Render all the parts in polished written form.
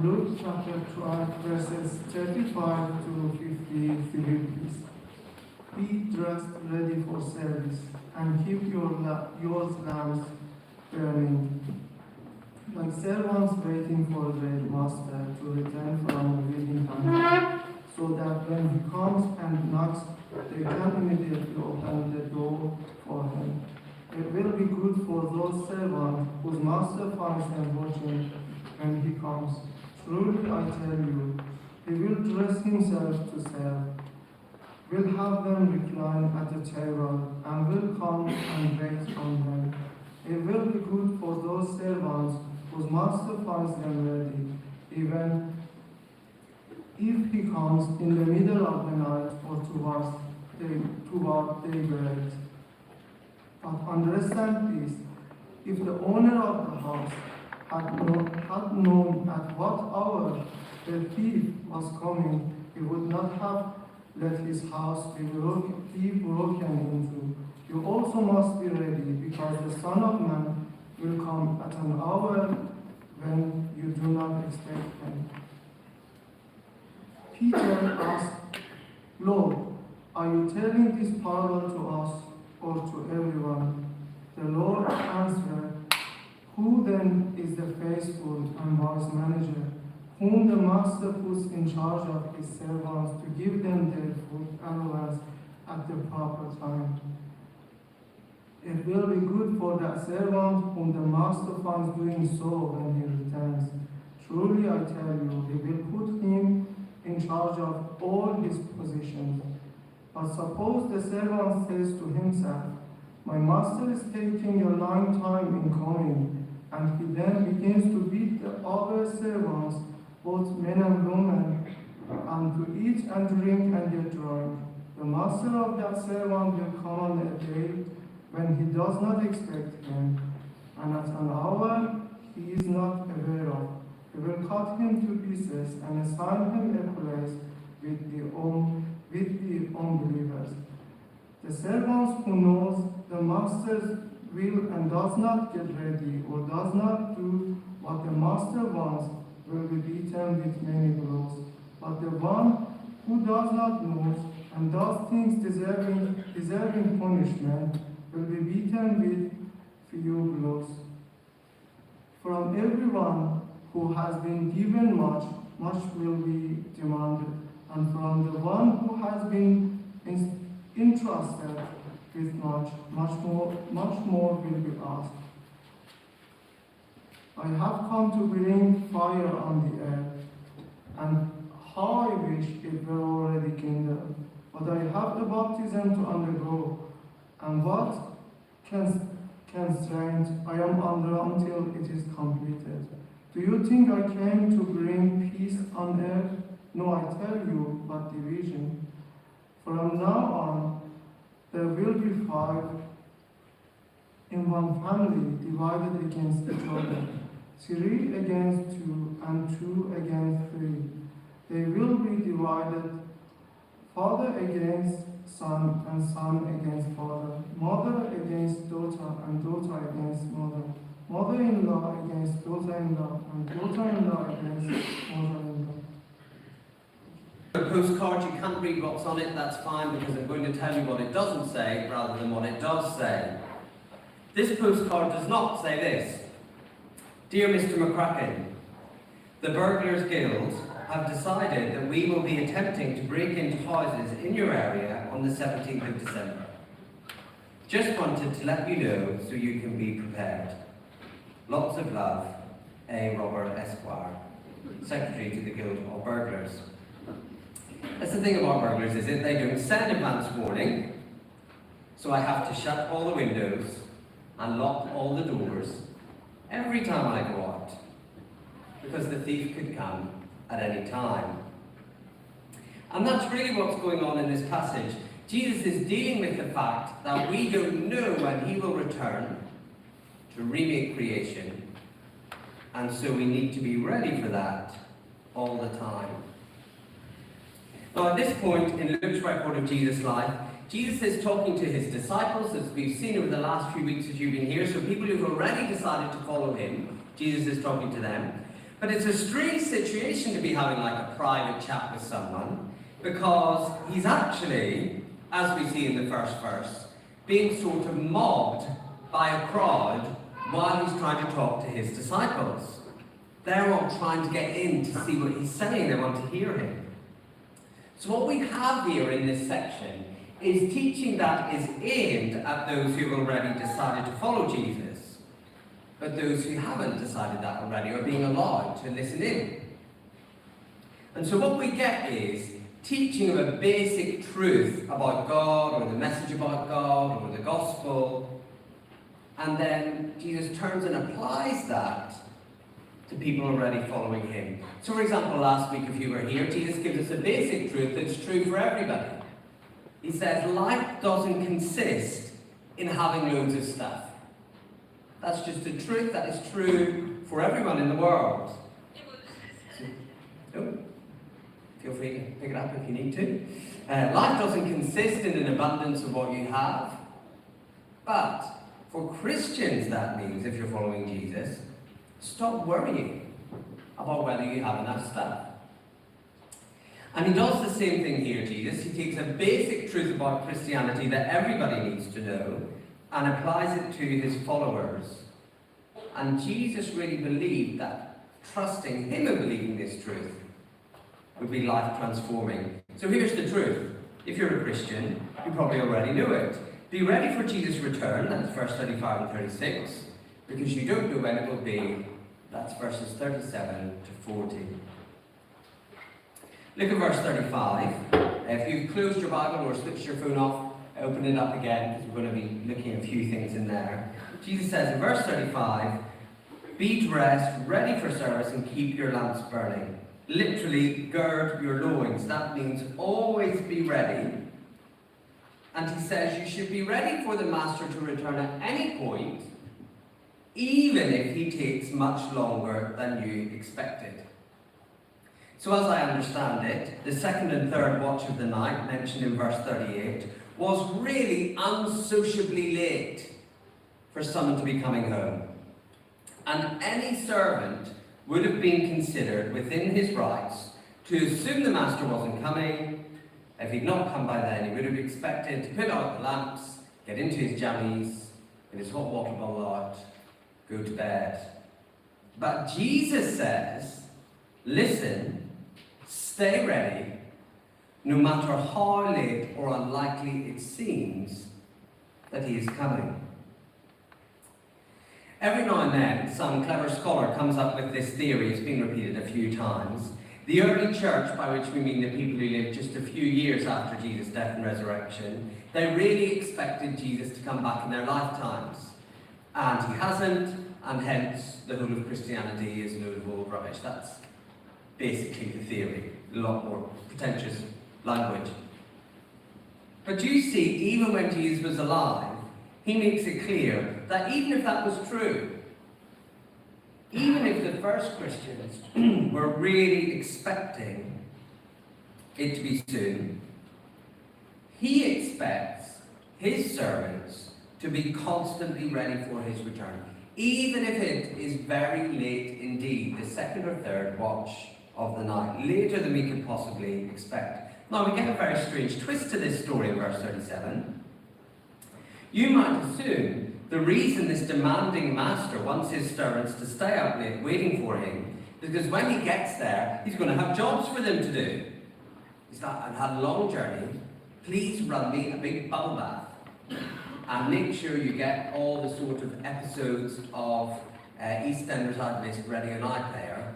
Luke chapter 12, verses 35 to 53, please. Be dressed ready for service, and keep your lamps burning, like servants waiting for their master to return from the wedding time, so that when he comes and knocks, they can immediately open the door for him. It will be good for those servants whose master finds them watching when he comes. Truly I tell you, he will dress himself to serve, will have them recline at the table, and will come and wait on them. It will be good for those servants whose master finds them ready, even if he comes in the middle of the night or toward daybreak. But understand this, if the owner of the house had known at what hour the thief was coming, he would not have let his house be broken into. You also must be ready, because the Son of Man will come at an hour when you do not expect him. Peter asked, Lord, are you telling this parable to us or to everyone? The Lord answered, who then is the faithful and wise manager, whom the master puts in charge of his servants to give them their food allowance at the proper time? It will be good for that servant whom the master finds doing so when he returns. Truly I tell you, he will put him in charge of all his possessions. But suppose the servant says to himself, my master is taking a long time in coming, and he then begins to beat the other servants, both men and women, and to eat and drink and get drunk. The master of that servant will come on a day when he does not expect him, and at an hour he is not aware of. He will cut him to pieces and assign him a place with the unbelievers. The servant who knows the master's will and does not get ready or does not do what the master wants will be beaten with many blows. But the one who does not know and does things deserving punishment will be beaten with few blows. From everyone who has been given much, much will be demanded, and from the one who has been entrusted with much, much more will be asked. I have come to bring fire on the earth, and how I wish it were already kindled. But I have the baptism to undergo, and what constraint I am under until it is completed. Do you think I came to bring peace on earth? No, I tell you, but division. From now on, there will be 5 in one family divided against each other, 3 against 2, and 2 against 3. They will be divided, father against son, and son against father, mother against daughter, and daughter against mother, mother-in-law against daughter-in-law, and daughter-in-law against mother-in-law. A postcard, you can't read what's on it, that's fine, because I'm going to tell you what it doesn't say rather than what it does say. This postcard does not say this. Dear Mr. McCracken, the Burglars Guild have decided that we will be attempting to break into houses in your area on the 17th of December. Just wanted to let you know so you can be prepared. Lots of love, A. Robert Esquire, Secretary to the Guild of Burglars. That's the thing about burglars, is that they don't send advance warning, so I have to shut all the windows and lock all the doors every time I go out, because the thief could come at any time. And that's really what's going on in this passage. Jesus is dealing with the fact that we don't know when he will return to remake creation, and so we need to be ready for that all the time. Now at this point in Luke's record of Jesus' life, Jesus is talking to his disciples, as we've seen over the last few weeks as you've been here, so people who've already decided to follow him, Jesus is talking to them. But it's a strange situation to be having like a private chat with someone, because he's actually, as we see in the first verse, being sort of mobbed by a crowd while he's trying to talk to his disciples. They're all trying to get in to see what he's saying. They want to hear him. So what we have here in this section is teaching that is aimed at those who have already decided to follow Jesus. But those who haven't decided that already are being allowed to listen in. And so what we get is teaching of a basic truth about God, or the message about God, or the gospel. And then Jesus turns and applies that to people already following him. So for example, last week, if you were here, Jesus gives us a basic truth that's true for everybody. He says life doesn't consist in having loads of stuff. That's just a truth that is true for everyone in the world. So, feel free to pick it up if you need to. Life doesn't consist in an abundance of what you have. But for Christians, that means, if you're following Jesus, stop worrying about whether you have enough stuff. And he does the same thing here, Jesus. He takes a basic truth about Christianity that everybody needs to know and applies it to his followers. And Jesus really believed that trusting him and believing this truth would be life transforming. So here's the truth. If you're a Christian, you probably already know it. Be ready for Jesus' return, that's verse 35 and 36, because you don't know when it will be. That's verses 37 to 40. Look at verse 35. If you've closed your Bible or switched your phone off, open it up again, because we're going to be looking at a few things in there. Jesus says in verse 35, be dressed, ready for service, and keep your lamps burning. Literally, gird your loins. That means always be ready. And he says you should be ready for the master to return at any point, even if he takes much longer than you expected. So as I understand it, the second and third watch of the night, mentioned in verse 38, was really unsociably late for someone to be coming home. And any servant would have been considered within his rights to assume the master wasn't coming. If he'd not come by then, he would have expected to put out the lamps, get into his jammies, get his hot water bottle out, go to bed. But Jesus says, listen, stay ready, no matter how late or unlikely it seems that he is coming. Every now and then, some clever scholar comes up with this theory. It's been repeated a few times. The early church, by which we mean the people who lived just a few years after Jesus' death and resurrection, they really expected Jesus to come back in their lifetimes. And he hasn't, and hence the whole of Christianity is a load of old rubbish. That's basically the theory. A lot more pretentious language. But you see, even when Jesus was alive, he makes it clear that even if that was true, even if the first Christians were really expecting it to be soon, he expects his servants to be constantly ready for his return, even if it is very late indeed, the second or third watch of the night, later than we could possibly expect. Now we get a very strange twist to this story in verse 37. You might assume the reason this demanding master wants his servants to stay up late waiting for him is because when he gets there, he's going to have jobs for them to do. He's like, I've had a long journey. Please run me a big bubble bath. And make sure you get all the sort of episodes of EastEnders I've missed ready on iPlayer.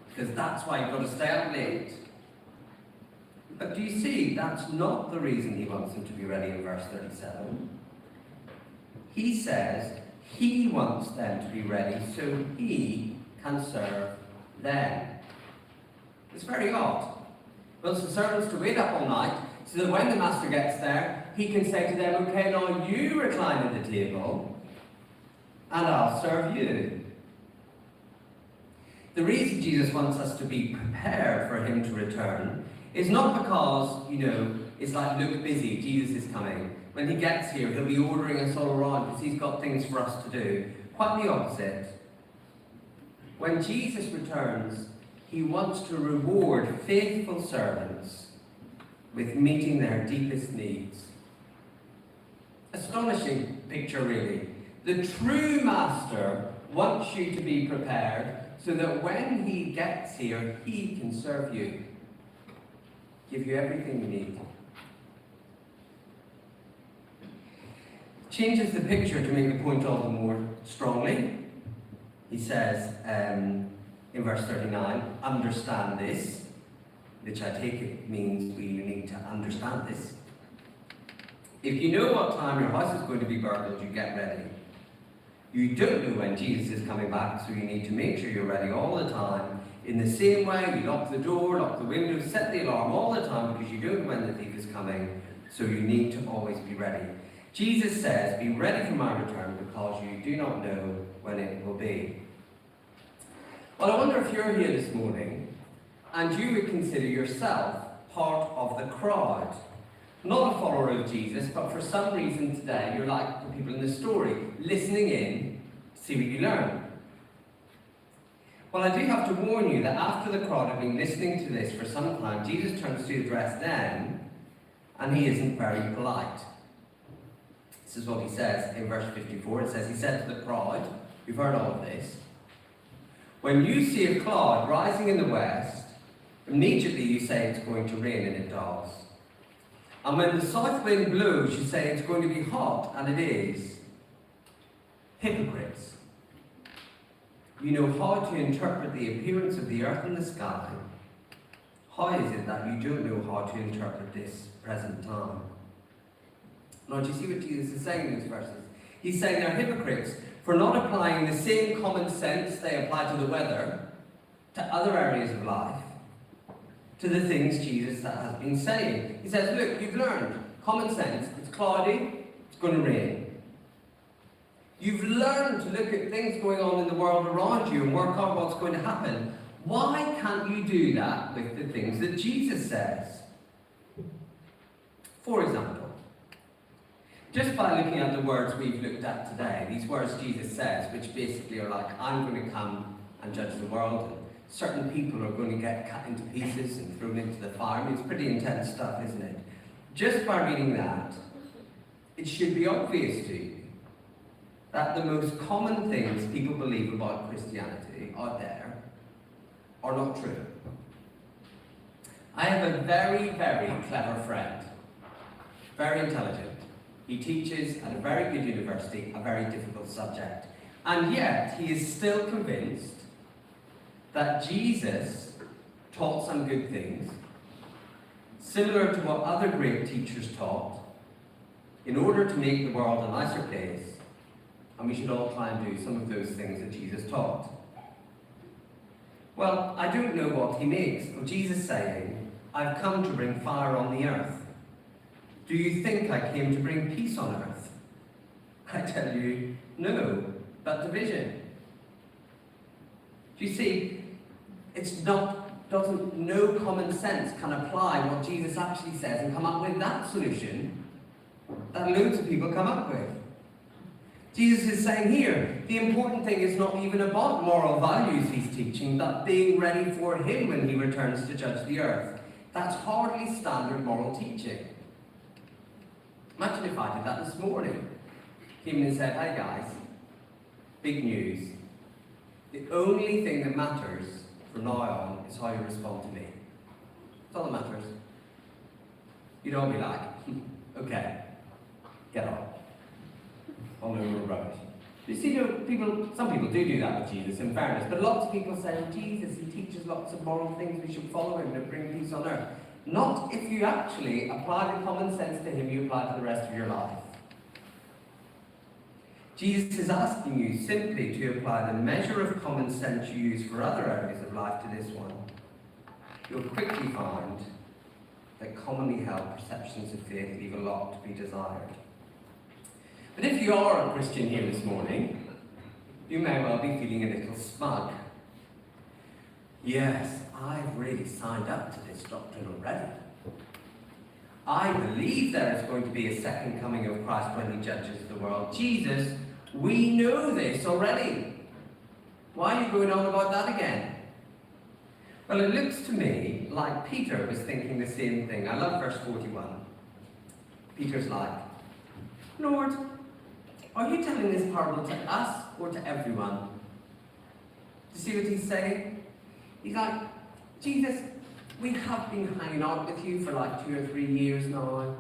Because that's why you've got to stay up late. But do you see, that's not the reason he wants them to be ready in verse 37. He says he wants them to be ready so he can serve them. It's very odd. He wants the servants to wait up all night so that when the master gets there, he can say to them, okay, now you recline at the table and I'll serve you. The reason Jesus wants us to be prepared for him to return is not because, it's like, look busy, Jesus is coming. When he gets here, he'll be ordering us all around because he's got things for us to do. Quite the opposite. When Jesus returns, he wants to reward faithful servants with meeting their deepest needs. Astonishing picture, really. The true master wants you to be prepared so that when he gets here, he can serve you, give you everything you need. Changes the picture to make the point all the more strongly. He says in verse 39, understand this, which I take it means we need to understand this. If you know what time your house is going to be burgled, you get ready. You don't know when Jesus is coming back, so you need to make sure you're ready all the time. In the same way, you lock the door, lock the window, set the alarm all the time because you don't know when the thief is coming, so you need to always be ready. Jesus says, be ready for my return because you do not know when it will be. Well, I wonder if you're here this morning and you would consider yourself part of the crowd. Not a follower of Jesus, but for some reason today you're like the people in the story, listening in to see what you learn. Well, I do have to warn you that after the crowd have been listening to this for some time, Jesus turns to address them, and he isn't very polite. This is what he says in verse 54. It says, he said to the crowd, you've heard all of this, when you see a cloud rising in the west, immediately you say it's going to rain, and it does. And when the south wind blows, you say it's going to be hot, and it is. Hypocrites. You know how to interpret the appearance of the earth and the sky. How is it that you don't know how to interpret this present time? Now, do you see what Jesus is saying in these verses? He's saying they're hypocrites for not applying the same common sense they apply to the weather, to other areas of life, to the things Jesus has been saying. He says, look, you've learned common sense. It's cloudy, it's going to rain. You've learned to look at things going on in the world around you and work out what's going to happen. Why can't you do that with the things that Jesus says? For example, just by looking at the words we've looked at today, these words Jesus says, which basically are like, I'm going to come and judge the world, and certain people are going to get cut into pieces and thrown into the fire. I mean, it's pretty intense stuff, isn't it? Just by reading that, it should be obvious to you that the most common things people believe about Christianity out there are not true. I have a very, very clever friend, very intelligent. He teaches at a very good university, a very difficult subject. And yet, he is still convinced that Jesus taught some good things, similar to what other great teachers taught, in order to make the world a nicer place, and we should all try and do some of those things that Jesus taught. Well, I don't know what he makes of Jesus saying, I've come to bring fire on the earth. Do you think I came to bring peace on earth? I tell you, no, but division. Do you see, no common sense can apply what Jesus actually says and come up with that solution that loads of people come up with. Jesus is saying here, the important thing is not even about moral values he's teaching, but being ready for him when he returns to judge the earth. That's hardly standard moral teaching. Imagine if I did that this morning. Came in and said, hey guys, big news. The only thing that matters from now on is how you respond to me. That's all that matters. You'd all be like, okay, get on. All over rubbish. You see, some people do that with Jesus, in fairness, but lots of people say, oh, Jesus, he teaches lots of moral things, we should follow him and bring peace on earth. Not if you actually apply the common sense to him you apply to the rest of your life. Jesus is asking you simply to apply the measure of common sense you use for other areas of life to this one. You'll quickly find that commonly held perceptions of faith leave a lot to be desired. But if you are a Christian here this morning, you may well be feeling a little smug. Yes, I've really signed up to this doctrine already. I believe there is going to be a second coming of Christ when he judges the world. Jesus, we know this already. Why are you going on about that again? Well, it looks to me like Peter was thinking the same thing. I love verse 41. Peter's like, Lord, are you telling this parable to us or to everyone? Do you see what he's saying? He's like, Jesus, we have been hanging out with you for like 2 or 3 years now.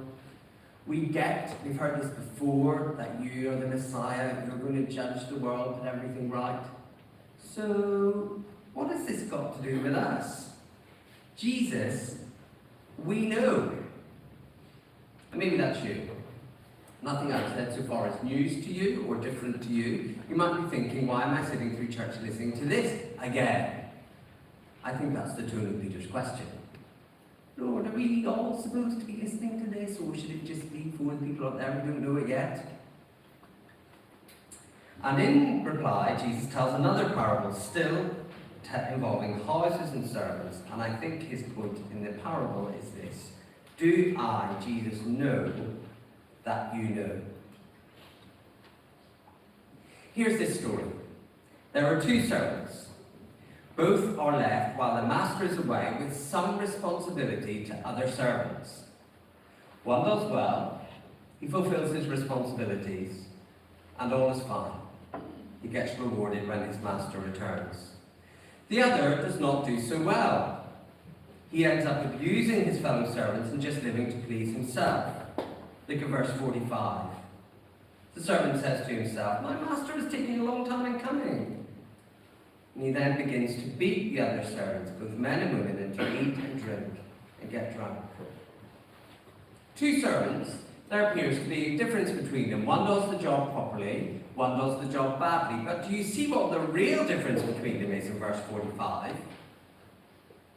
We've heard this before, that you are the Messiah, you're going to judge the world, put everything right. So, what has this got to do with us? Jesus, we know. And maybe that's you. Nothing I've said so far is news to you or different to you. You might be thinking, why am I sitting through church listening to this again? I think that's the tone of Peter's question. Lord, are we all supposed to be listening to this, or should it just be for the people out there who don't know it yet? And in reply, Jesus tells another parable, still involving houses and servants, and I think his point in the parable is this: do I, Jesus, know that you know? Here's this story. There are 2 servants. Both are left while the master is away with some responsibility to other servants. One does well, he fulfills his responsibilities, and all is fine. He gets rewarded when his master returns. The other does not do so well. He ends up abusing his fellow servants and just living to please himself. Look at verse 45. The servant says to himself, my master is taking a long time in coming. And he then begins to beat the other servants, both men and women, and to eat and drink and get drunk. 2 servants, there appears to be a difference between them. One does the job properly, one does the job badly. But do you see what the real difference between them is in verse 45?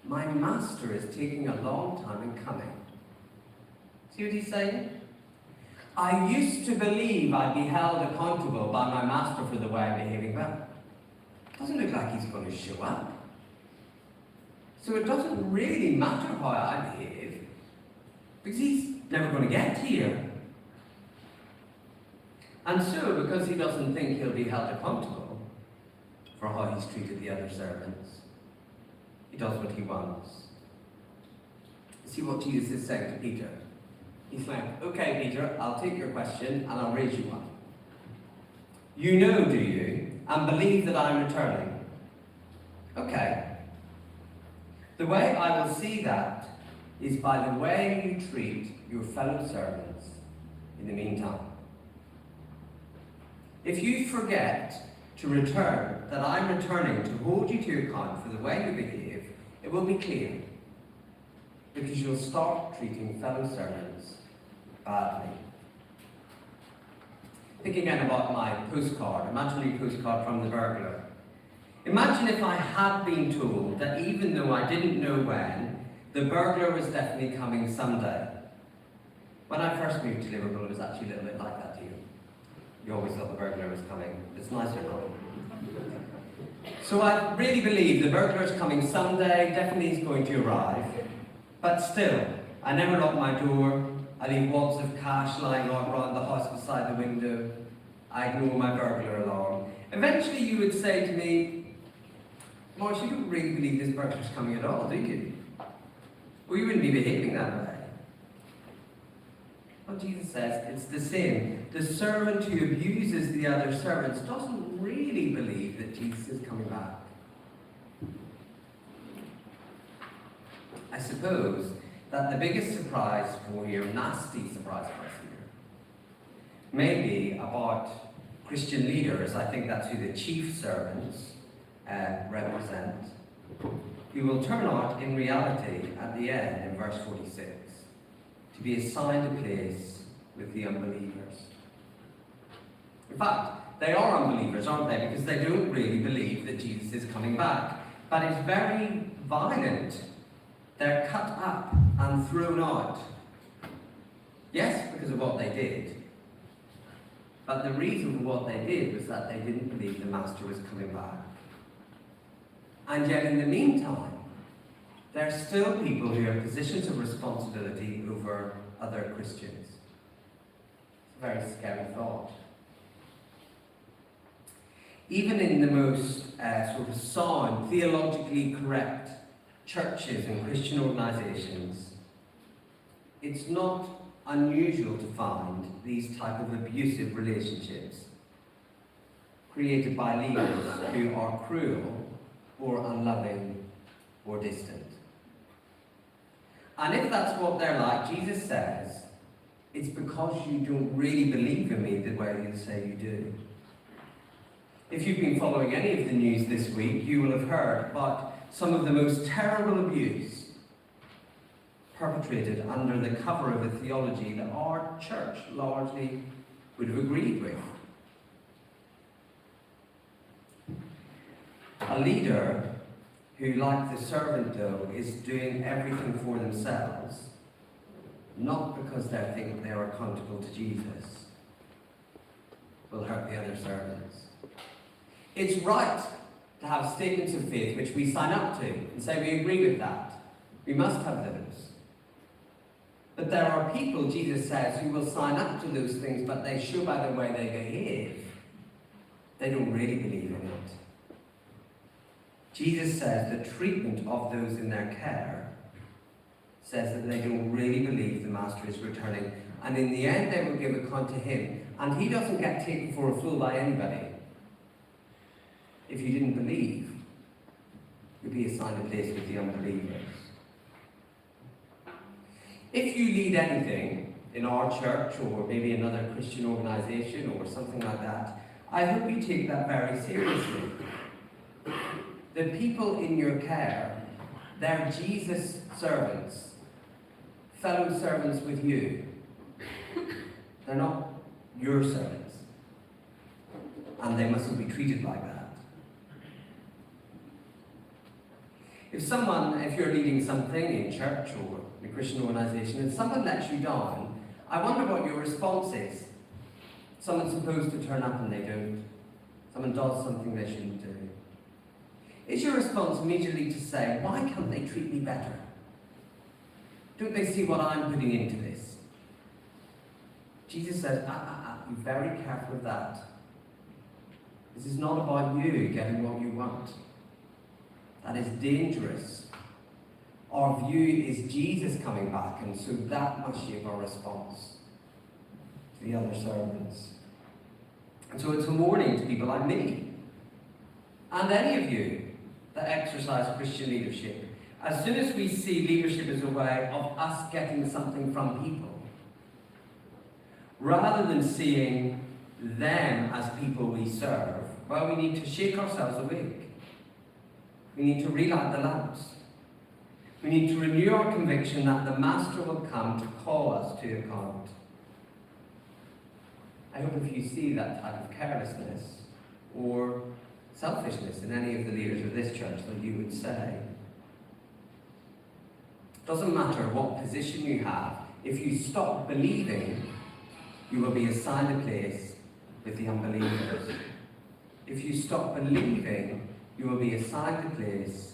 My master is taking a long time in coming. See what he's saying? I used to believe I'd be held accountable by my master for the way I'm behaving, but it doesn't look like he's going to show up. So it doesn't really matter how I behave, because he's never going to get here. And so, because he doesn't think he'll be held accountable for how he's treated the other servants, he does what he wants. See what Jesus is saying to Peter? He's like, okay, Peter, I'll take your question and I'll raise you one. You know, do you, and believe that I'm returning? Okay. The way I will see that is by the way you treat your fellow servants in the meantime. If you forget to return, that I'm returning to hold you to account for the way you behave, it will be clear, because you'll start treating fellow servants badly. Think again about my postcard, imaginary postcard from the burglar. Imagine if I had been told that even though I didn't know when, the burglar was definitely coming someday. When I first moved to Liverpool, it was actually a little bit like that to you. You always thought the burglar was coming. It's nicer now. So I really believe the burglar is coming someday, definitely he's going to arrive. But still, I never lock my door. I leave wads of cash lying around the house beside the window. I ignore my burglar alarm. Eventually you would say to me, Maurice, you don't really believe this burglar's coming at all, do you? Well, you wouldn't be behaving that way. Well, Jesus says it's the same. The servant who abuses the other servants doesn't really believe that Jesus is coming back. I suppose that the biggest surprise for you, nasty surprise for us here, may be about Christian leaders. I think that's who the chief servants represent, who will turn out in reality at the end in verse 46 to be assigned a place with the unbelievers. In fact, they are unbelievers, aren't they? Because they don't really believe that Jesus is coming back. But it's very violent. They're cut up and thrown out. Yes, because of what they did. But the reason for what they did was that they didn't believe the Master was coming back. And yet in the meantime, there are still people who have positions of responsibility over other Christians. It's a very scary thought. Even in the most sort of sound, theologically correct churches and Christian organisations, it's not unusual to find these type of abusive relationships created by leaders who are cruel or unloving or distant. And if that's what they're like, Jesus says, it's because you don't really believe in me the way you say you do. If you've been following any of the news this week, you will have heard about some of the most terrible abuse perpetrated under the cover of a theology that our church largely would have agreed with. A leader who, like the servant though, is doing everything for themselves, not because they think they are accountable to Jesus, will hurt the other servants. It's right to have statements of faith which we sign up to and say we agree with that. We must have those. But there are people, Jesus says, who will sign up to those things, but they show by the way they behave, they don't really believe in it. Jesus says the treatment of those in their care says that they don't really believe the Master is returning. And in the end, they will give account to him. And he doesn't get taken for a fool by anybody. If you didn't believe, you'd be assigned a place with the unbelievers. If you lead anything in our church or maybe another Christian organisation or something like that, I hope you take that very seriously. The people in your care, they're Jesus' servants, fellow servants with you. They're not your servants. And they mustn't be treated like that. If you're leading something in church or in a Christian organisation, and someone lets you down, I wonder what your response is. Someone's supposed to turn up and they don't. Someone does something they shouldn't do. Is your response immediately to say, why can't they treat me better? Don't they see what I'm putting into this? Jesus says, be very careful of that. This is not about you getting what you want. That is dangerous. Our view is Jesus coming back, and so that must shape our response to the other servants. And so it's a warning to people like me, and any of you that exercise Christian leadership. As soon as we see leadership as a way of us getting something from people, rather than seeing them as people we serve, well, we need to shake ourselves awake. We need to relight the lamps. We need to renew our conviction that the Master will come to call us to account. I hope if you see that type of carelessness or selfishness in any of the leaders of this church, that you would say, it doesn't matter what position you have, if you stop believing, you will be assigned a place with the unbelievers. If you stop believing, you will be assigned a place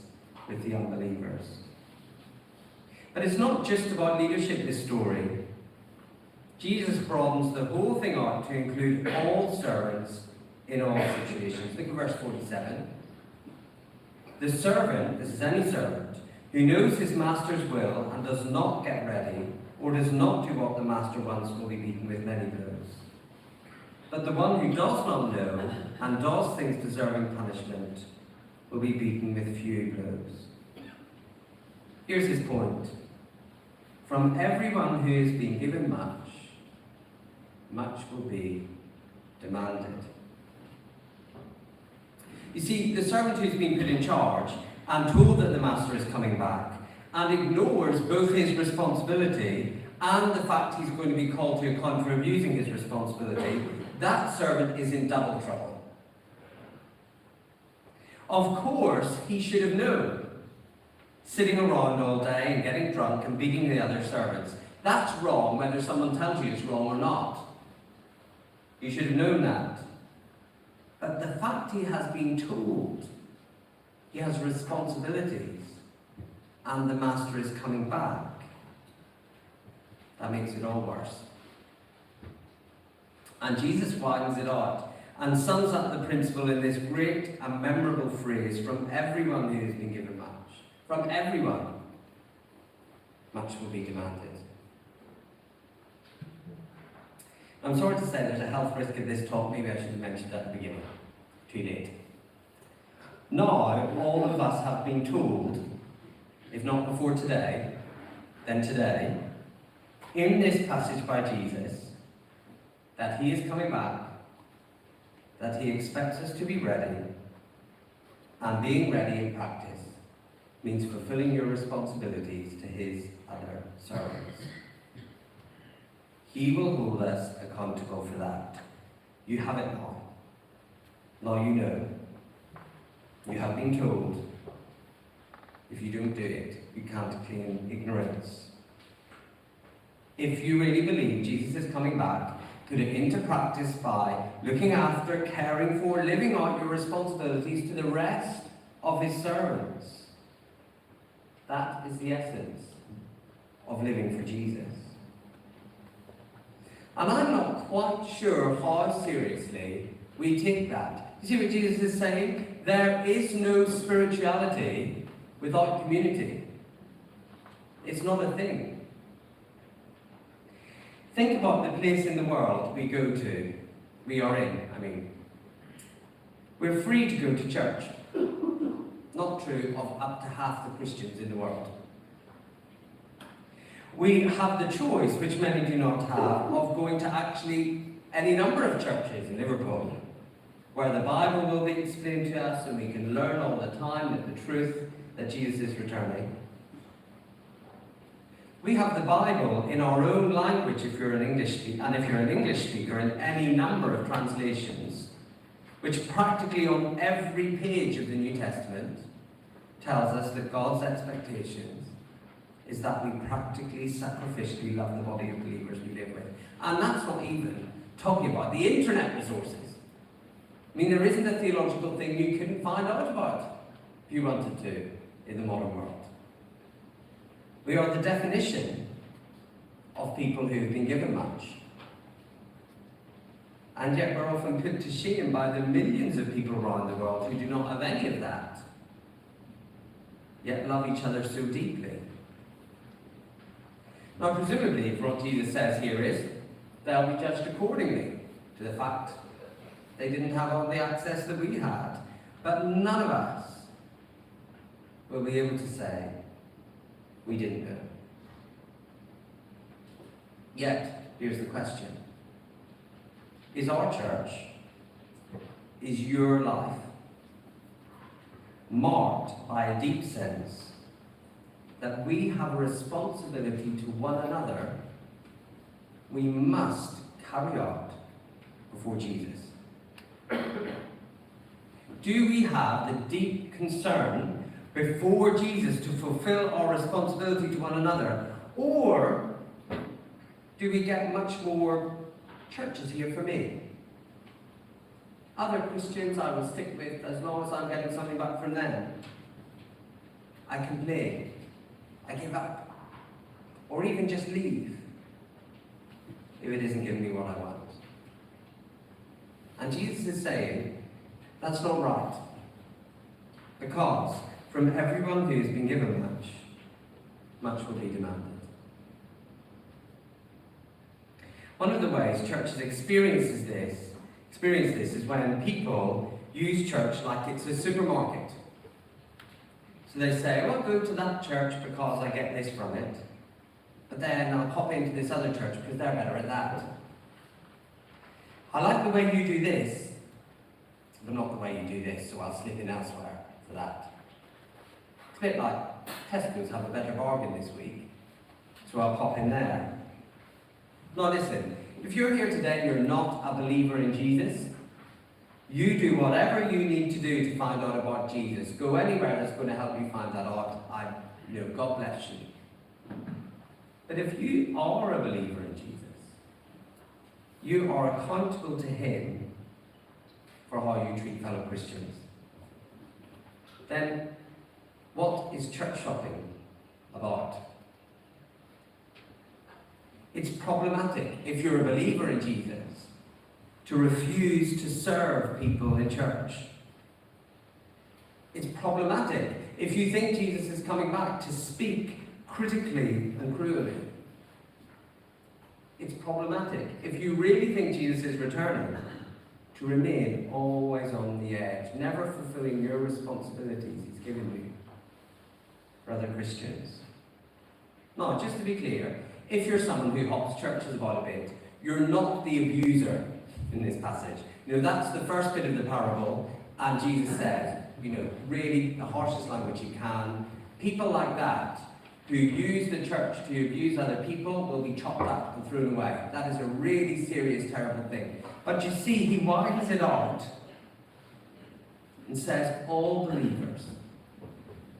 with the unbelievers. But it's not just about leadership, this story. Jesus broadens the whole thing out to include all servants in all situations. Look at verse 47. The servant, this is any servant, who knows his master's will and does not get ready, or does not do what the master wants, will be beaten with many blows. But the one who does not know and does things deserving punishment will be beaten with few blows. Here's his point. From everyone who has been given much, much will be demanded. You see, the servant who's been put in charge and told that the master is coming back and ignores both his responsibility and the fact he's going to be called to account for abusing his responsibility, that servant is in double trouble. Of course, he should have known. Sitting around all day and getting drunk and beating the other servants. That's wrong whether someone tells you it's wrong or not. You should have known that. But the fact he has been told he has responsibilities and the master is coming back, that makes it all worse. And Jesus widens it out and sums up the principle in this great and memorable phrase, from everyone who has been given much. From everyone, much will be demanded. I'm sorry to say there's a health risk of this talk. Maybe I should have mentioned at the beginning. Too late. Now, all of us have been told, if not before today, then today, in this passage by Jesus, that he is coming back, that he expects us to be ready, and being ready in practice means fulfilling your responsibilities to his other servants. He will hold us accountable for that. You have it now. Now you know. You have been told. If you don't do it, you can't claim ignorance. If you really believe Jesus is coming back, put it into practice by looking after, caring for, living out your responsibilities to the rest of his servants. That is the essence of living for Jesus. And I'm not quite sure how seriously we take that. You see what Jesus is saying? There is no spirituality without community. It's not a thing. Think about the place in the world we go to, we are in, We're free to go to church. Not true of up to half the Christians in the world. We have the choice, which many do not have, of going to actually any number of churches in Liverpool, where the Bible will be explained to us and we can learn all the time that the truth that Jesus is returning. We have the Bible in our own language if you're an English speaker, and if you're an English speaker, in any number of translations, which practically on every page of the New Testament tells us that God's expectations is that we practically, sacrificially love the body of believers we live with. And that's not even talking about the internet resources. There isn't a theological thing you couldn't find out about if you wanted to in the modern world. We are the definition of people who have been given much. And yet we're often put to shame by the millions of people around the world who do not have any of that, yet love each other so deeply. Now, presumably, if what Jesus says here is, they'll be judged accordingly to the fact they didn't have all the access that we had. But none of us will be able to say, we didn't know. Yet, here's the question. Is our church, is your life marked by a deep sense that we have a responsibility to one another we must carry out before Jesus? Do we have the deep concern before Jesus to fulfill our responsibility to one another? Or do we get much more churches here for me? Other Christians I will stick with as long as I'm getting something back from them. I complain. I give up. Or even just leave if it isn't giving me what I want. And Jesus is saying, that's not right. Because from everyone who has been given much, much will be demanded. One of the ways churches experience this is when people use church like it's a supermarket. So they say, I'll go to that church because I get this from it, but then I'll pop into this other church because they're better at that. I like the way you do this, but not the way you do this, so I'll slip in elsewhere for that. It's a bit like Tesco's have a better bargain this week, so I'll pop in there. Now listen, if you're here today and you're not a believer in Jesus, you do whatever you need to do to find out about Jesus. Go anywhere that's going to help you find that out. God bless you. But if you are a believer in Jesus, you are accountable to him for how you treat fellow Christians. Then, what is church shopping about? It's problematic, if you're a believer in Jesus, to refuse to serve people in church. It's problematic if you think Jesus is coming back to speak critically and cruelly. It's problematic if you really think Jesus is returning to remain always on the edge, never fulfilling your responsibilities he's given you, brother Christians. Now, just to be clear, if you're someone who hops churches about a bit, you're not the abuser in this passage. That's the first bit of the parable, and Jesus said, really the harshest language you can. People like that, who use the church to abuse other people, will be chopped up and thrown away. That is a really serious, terrible thing. But you see, he widens it out and says, all believers,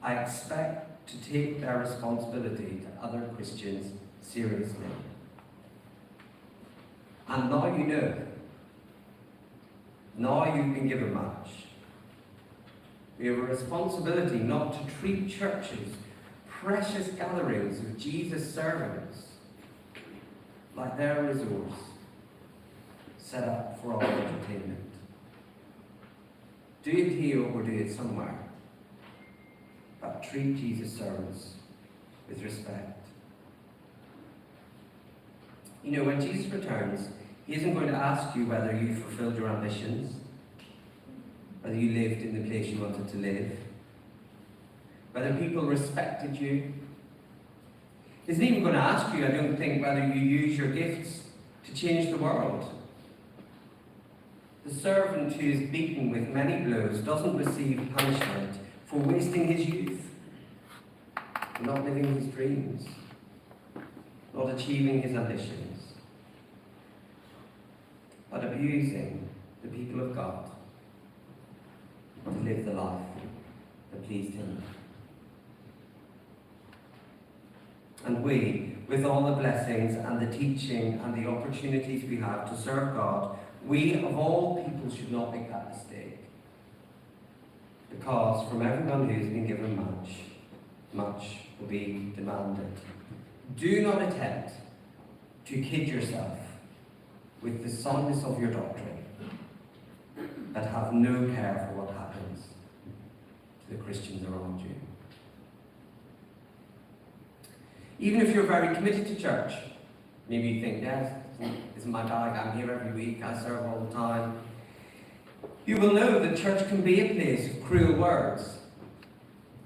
I expect to take their responsibility to other Christians seriously. And now you know. Now you've been given much. We have a responsibility not to treat churches, precious gatherings of Jesus' servants, like their resource, set up for our entertainment. Do it here or do it somewhere, but treat Jesus' servants with respect. When Jesus returns, he isn't going to ask you whether you fulfilled your ambitions, whether you lived in the place you wanted to live, whether people respected you. He isn't even going to ask you, I don't think, whether you use your gifts to change the world. The servant who is beaten with many blows doesn't receive punishment for wasting his youth, not living his dreams, not achieving his ambitions, but abusing the people of God to live the life that pleased him. And we, with all the blessings and the teaching and the opportunities we have to serve God, we of all people should not make that mistake. Because from everyone who has been given much, much will be demanded. Do not attempt to kid yourself with the soundness of your doctrine, but have no care for what happens to the Christians around you. Even if you're very committed to church, maybe you think, yes, this is my bag, I'm here every week, I serve all the time. You will know that church can be a place of cruel words,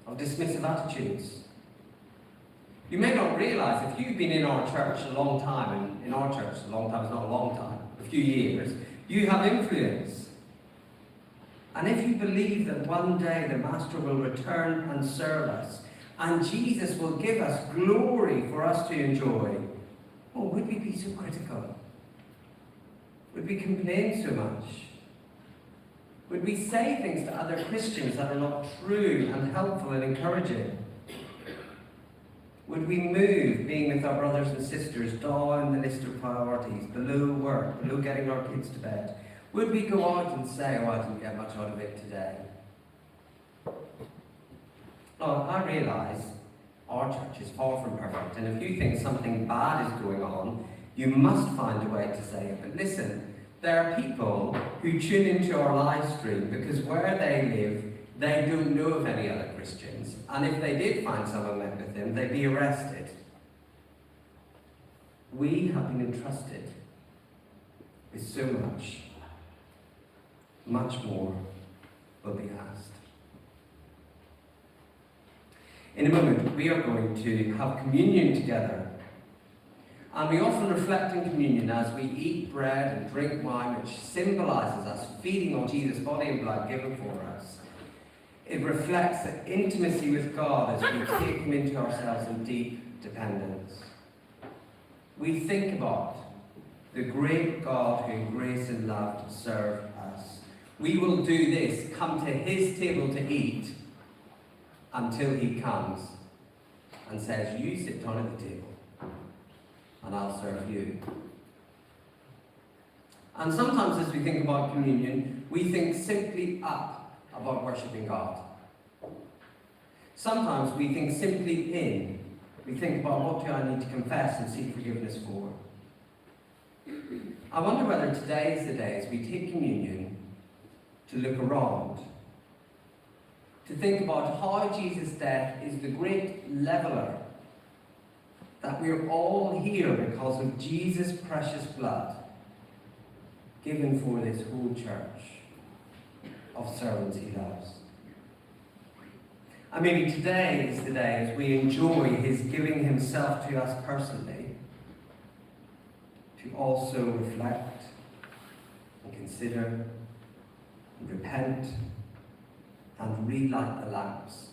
of dismissive attitudes. You may not realise, if you've been in our church a long time, and in our church a long time is not a long time, a few years, you have influence. And if you believe that one day the Master will return and serve us, and Jesus will give us glory for us to enjoy, would we be so critical? Would we complain so much? Would we say things to other Christians that are not true and helpful and encouraging? Would we move being with our brothers and sisters down the list of priorities, below work, below getting our kids to bed? Would we go out and say, I didn't get much out of it today? Now, I realise our church is far from perfect, and if you think something bad is going on, you must find a way to say it. But listen, there are people who tune into our live stream because where they live, they don't know of any other Christians. And if they did find someone met with them, they'd be arrested. We have been entrusted with so much. Much more will be asked. In a moment, we are going to have communion together. And we often reflect in communion as we eat bread and drink wine, which symbolises us feeding on Jesus' body and blood given for us. It reflects the intimacy with God as we take him into ourselves in deep dependence. We think about the great God who in grace and love served us. We will do this, come to his table to eat, until he comes and says, you sit down at the table and I'll serve you. And sometimes as we think about communion, we think simply up about worshipping God. Sometimes we think simply in. We think about what do I need to confess and seek forgiveness for. I wonder whether today is the day as we take communion to look around, to think about how Jesus' death is the great leveller, that we're all here because of Jesus' precious blood given for this whole church of servants he loves. And maybe today is the day as we enjoy his giving himself to us personally, to also reflect and consider and repent and relight the lamps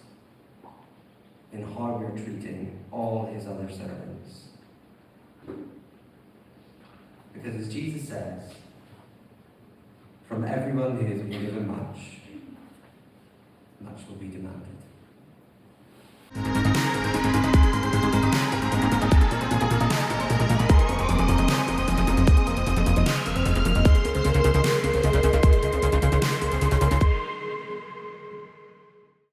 in how we're treating all his other servants. Because as Jesus says, from everyone who has been given much, much will be demanded.